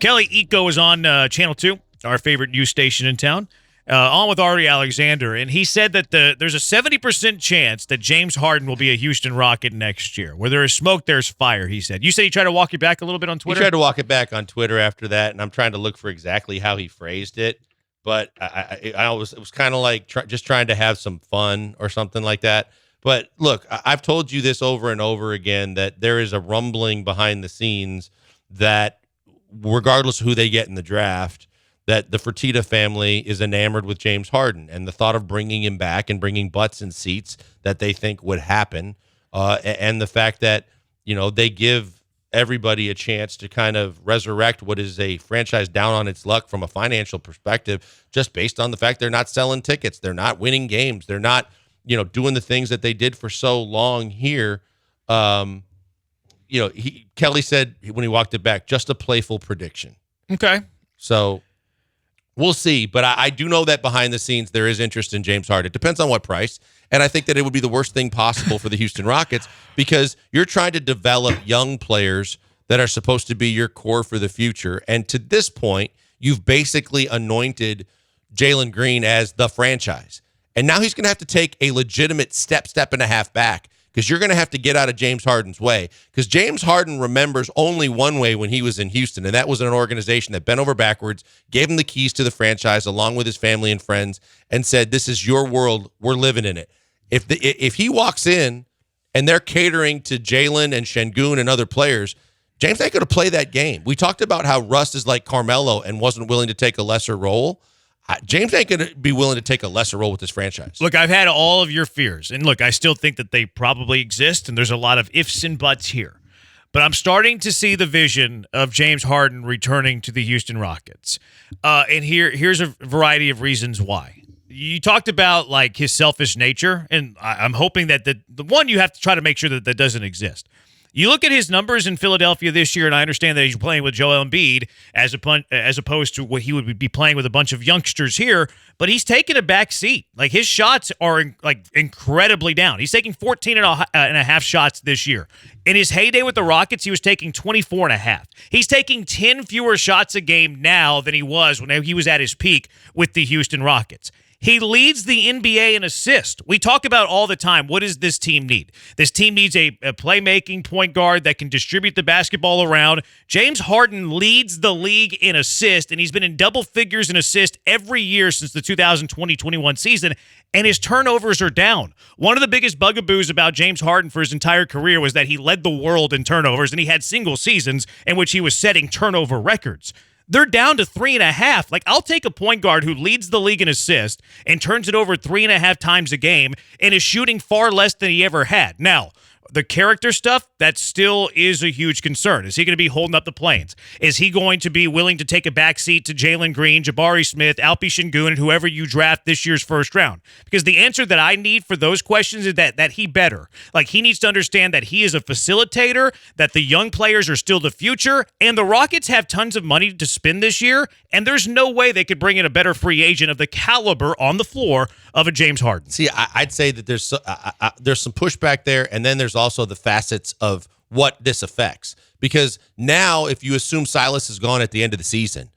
Kelly Iko is on Channel 2, our favorite news station in town, on with Ari Alexander, and he said that there's a 70% chance that James Harden will be a Houston Rocket next year. Where there is smoke, there's fire, he said. You said he tried to walk you back a little bit on Twitter? He tried to walk it back on Twitter after that, and I'm trying to look for exactly how he phrased it, but it was kind of like just trying to have some fun or something like that. But look, I've told you this over and over again that there is a rumbling behind the scenes that regardless of who they get in the draft, that the Fertitta family is enamored with James Harden, and the thought of bringing him back and bringing butts in seats that they think would happen, and the fact that, they give everybody a chance to kind of resurrect what is a franchise down on its luck from a financial perspective, just based on the fact they're not selling tickets, they're not winning games, they're not, doing the things that they did for so long here. Kelly said when he walked it back, just a playful prediction. Okay. So we'll see. But I do know that behind the scenes, there is interest in James Harden. It depends on what price. And I think that it would be the worst thing possible for the Houston Rockets because you're trying to develop young players that are supposed to be your core for the future. And to this point, you've basically anointed Jalen Green as the franchise. And now he's going to have to take a legitimate step and a half back, because you're going to have to get out of James Harden's way, because James Harden remembers only one way when he was in Houston, and that was an organization that bent over backwards, gave him the keys to the franchise along with his family and friends, and said, this is your world. We're living in it. If he walks in and they're catering to Jalen and Şengün and other players, James ain't going to play that game. We talked about how Russ is like Carmelo and wasn't willing to take a lesser role. James ain't going to be willing to take a lesser role with this franchise. Look, I've had all of your fears, and look, I still think that they probably exist, and there's a lot of ifs and buts here. But I'm starting to see the vision of James Harden returning to the Houston Rockets. And here's a variety of reasons why. You talked about like his selfish nature, and I'm hoping that the one you have to try to make sure that doesn't exist. You look at his numbers in Philadelphia this year, and I understand that he's playing with Joel Embiid as opposed to what he would be playing with a bunch of youngsters here, but he's taken a back seat. Like, his shots are incredibly down. He's taking 14 and a half shots this year. In his heyday with the Rockets, he was taking 24 and a half. He's taking 10 fewer shots a game now than he was when he was at his peak with the Houston Rockets. He leads the NBA in assists. We talk about all the time, what does this team need? This team needs a playmaking point guard that can distribute the basketball around. James Harden leads the league in assists, and he's been in double figures in assists every year since the 2020-21 season, and his turnovers are down. One of the biggest bugaboos about James Harden for his entire career was that he led the world in turnovers, and he had single seasons in which he was setting turnover records. They're down to 3.5. Like, I'll take a point guard who leads the league in assists and turns it over 3.5 times a game and is shooting far less than he ever had. Now, the character stuff, that still is a huge concern. Is he going to be holding up the planes? Is he going to be willing to take a backseat to Jalen Green, Jabari Smith, Alpi Şengün, and whoever you draft this year's first round? Because the answer that I need for those questions is that he better. Like, he needs to understand that he is a facilitator, that the young players are still the future, and the Rockets have tons of money to spend this year, and there's no way they could bring in a better free agent of the caliber on the floor of a James Harden. See, I'd say that there's some pushback there, and then there's also the facets of what this affects. Because now, if you assume Silas is gone at the end of the season,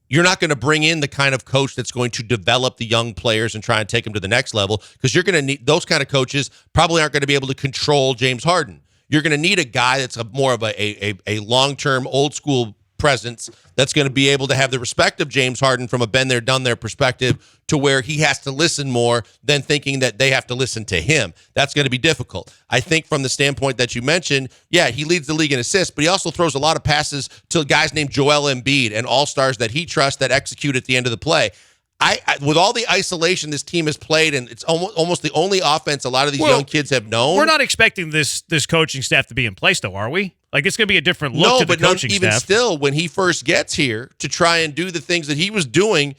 you're not going to bring in the kind of coach that's going to develop the young players and try and take them to the next level, because you're going to need those kind of coaches probably aren't going to be able to control James Harden. You're going to need a guy that's more of a long-term, old-school presence that's going to be able to have the respect of James Harden from a been there, done there perspective, to where he has to listen more than thinking that they have to listen to him. That's going to be difficult. I think from the standpoint that you mentioned, yeah, he leads the league in assists, but he also throws a lot of passes to guys named Joel Embiid and all-stars that he trusts that execute at the end of the play. I with all the isolation this team has played, and it's almost the only offense a lot of these young kids have known. We're not expecting this coaching staff to be in place, though, are we? Like, it's going to be a different look to the coaching staff. No, but even still, when he first gets here to try and do the things that he was doing,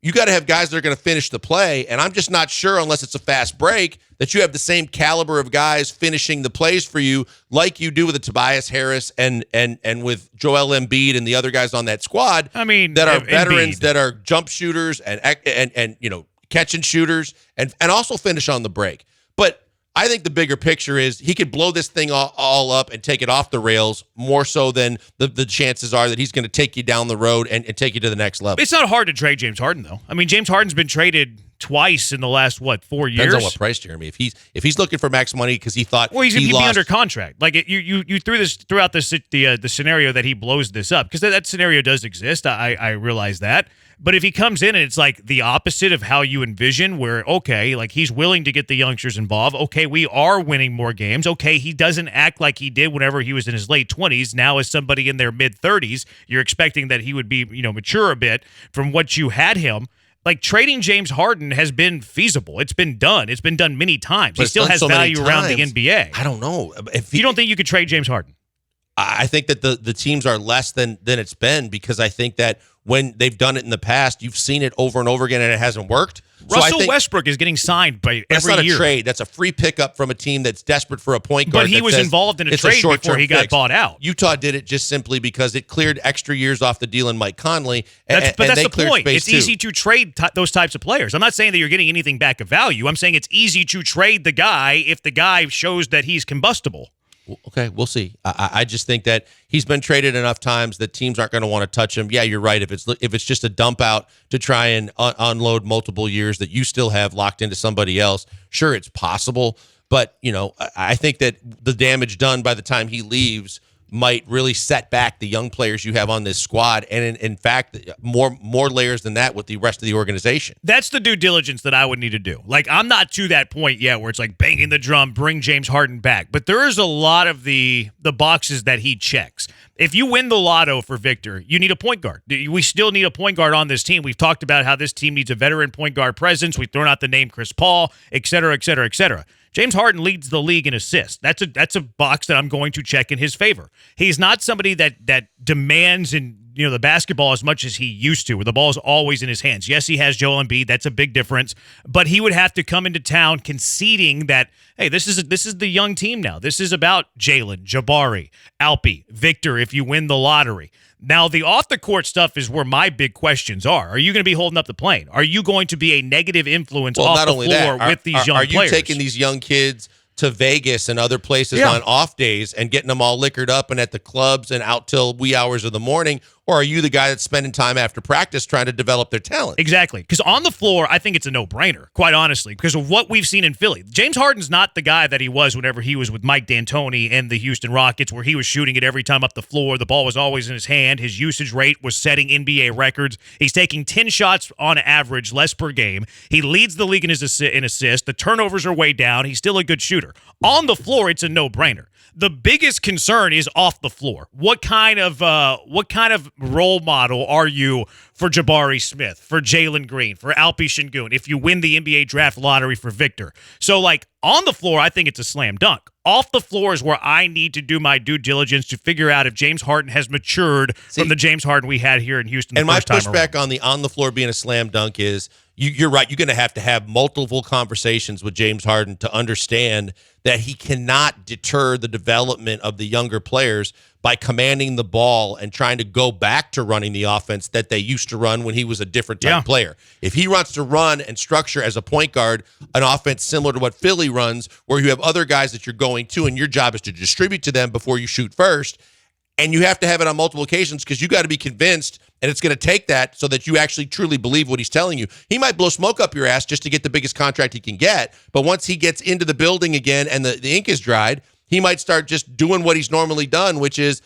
you got to have guys that are going to finish the play, and I'm just not sure, unless it's a fast break, that you have the same caliber of guys finishing the plays for you like you do with a Tobias Harris and with Joel Embiid and the other guys on that squad. I mean, that are veterans, that are jump shooters and catch and shooters and also finish on the break. But I think the bigger picture is he could blow this thing all up and take it off the rails more so than the chances are that he's going to take you down the road and take you to the next level. It's not hard to trade James Harden, though. I mean, James Harden's been traded twice in the last 4 years. Depends on what price, Jeremy. If he's looking for max money because he thought he'd be under contract. Like you threw out the scenario that he blows this up, because that scenario does exist. I realize that. But if he comes in and it's like the opposite of how you envision, where, okay, like he's willing to get the youngsters involved. Okay, we are winning more games. Okay, he doesn't act like he did whenever he was in his late 20s. Now as somebody in their mid-30s, you're expecting that he would be, mature a bit from what you had him. Like, trading James Harden has been feasible. It's been done. It's been done many times. He still has value around the NBA. I don't know. You don't think you could trade James Harden? I think that the teams are less than it's been, because I think that when they've done it in the past, you've seen it over and over again, and it hasn't worked. Russell Westbrook is getting signed by every year. That's not a trade. That's a free pickup from a team that's desperate for a point guard. But he was involved in a trade before he got bought out. Utah did it just simply because it cleared extra years off the deal in Mike Conley. But that's the point. It's easy to trade those types of players. I'm not saying that you're getting anything back of value. I'm saying it's easy to trade the guy if the guy shows that he's combustible. Okay, we'll see. I just think that he's been traded enough times that teams aren't going to want to touch him. Yeah, you're right. If it's just a dump out to try and unload multiple years that you still have locked into somebody else, sure, it's possible. But, I think that the damage done by the time he leaves might really set back the young players you have on this squad, and in fact, more layers than that with the rest of the organization. That's the due diligence that I would need to do. Like, I'm not to that point yet where it's like banging the drum, bring James Harden back. But there is a lot of the boxes that he checks. If you win the lotto for Victor, you need a point guard. We still need a point guard on this team. We've talked about how this team needs a veteran point guard presence. We've thrown out the name Chris Paul, et cetera, et cetera, et cetera. James Harden leads the league in assists. That's a box that I'm going to check in his favor. He's not somebody that demands the basketball as much as he used to, where the ball is always in his hands. Yes, he has Joel Embiid. That's a big difference. But he would have to come into town conceding that, hey, this is the young team now. This is about Jalen, Jabari, Alpi, Victor if you win the lottery. Now, the off-the-court stuff is where my big questions are. Are you going to be holding up the plane? Are you going to be a negative influence off the floor with these young players? Are you taking these young kids to Vegas and other places on off days and getting them all liquored up and at the clubs and out till wee hours of the morning? Or are you the guy that's spending time after practice trying to develop their talent? Exactly. Because on the floor, I think it's a no-brainer, quite honestly, because of what we've seen in Philly. James Harden's not the guy that he was whenever he was with Mike D'Antoni and the Houston Rockets, where he was shooting it every time up the floor. The ball was always in his hand. His usage rate was setting NBA records. He's taking 10 shots on average, less per game. He leads the league in assists. The turnovers are way down. He's still a good shooter. On the floor, it's a no-brainer. The biggest concern is off the floor. What kind of role model are you for Jabari Smith, for Jalen Green, for Alpi Şengün, if you win the NBA draft lottery for Victor? So, like, on the floor, I think it's a slam dunk. Off the floor is where I need to do my due diligence to figure out if James Harden has matured from the James Harden we had here in Houston. And my pushback on the floor being a slam dunk is, you're right. You're going to have multiple conversations with James Harden to understand that he cannot deter the development of the younger players by commanding the ball and trying to go back to running the offense that they used to run when he was a different type player. If he wants to run and structure as a point guard an offense similar to what Philly runs, where you have other guys that you're going to and your job is to distribute to them before you shoot first, and you have to have it on multiple occasions because you got to be convinced, and it's going to take that so that you actually truly believe what he's telling you. He might blow smoke up your ass just to get the biggest contract he can get, but once he gets into the building again and the ink is dried, he might start just doing what he's normally done, which is,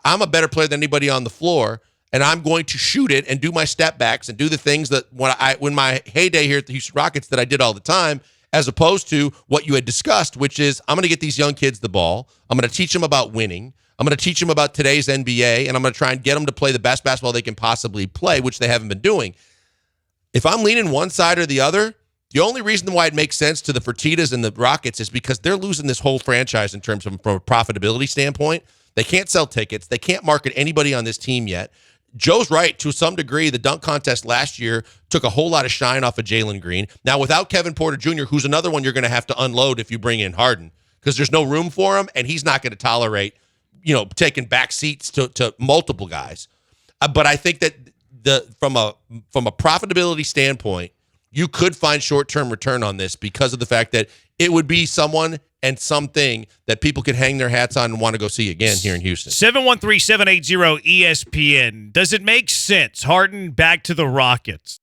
I'm a better player than anybody on the floor, and I'm going to shoot it and do my step backs and do the things that when my heyday here at the Houston Rockets that I did all the time, as opposed to what you had discussed, which is I'm going to get these young kids the ball. I'm going to teach them about winning. I'm going to teach them about today's NBA, and I'm going to try and get them to play the best basketball they can possibly play, which they haven't been doing. If I'm leaning one side or the other, the only reason why it makes sense to the Fertittas and the Rockets is because they're losing this whole franchise in terms of from a profitability standpoint. They can't sell tickets. They can't market anybody on this team yet. Joe's right. To some degree, the dunk contest last year took a whole lot of shine off of Jalen Green. Now, without Kevin Porter Jr., who's another one you're going to have to unload if you bring in Harden, because there's no room for him, and he's not going to tolerate taking back seats to multiple guys. But I think that from a profitability standpoint, you could find short-term return on this because of the fact that it would be someone and something that people could hang their hats on and want to go see again here in Houston. 713-780 ESPN. Does it make sense? Harden back to the Rockets.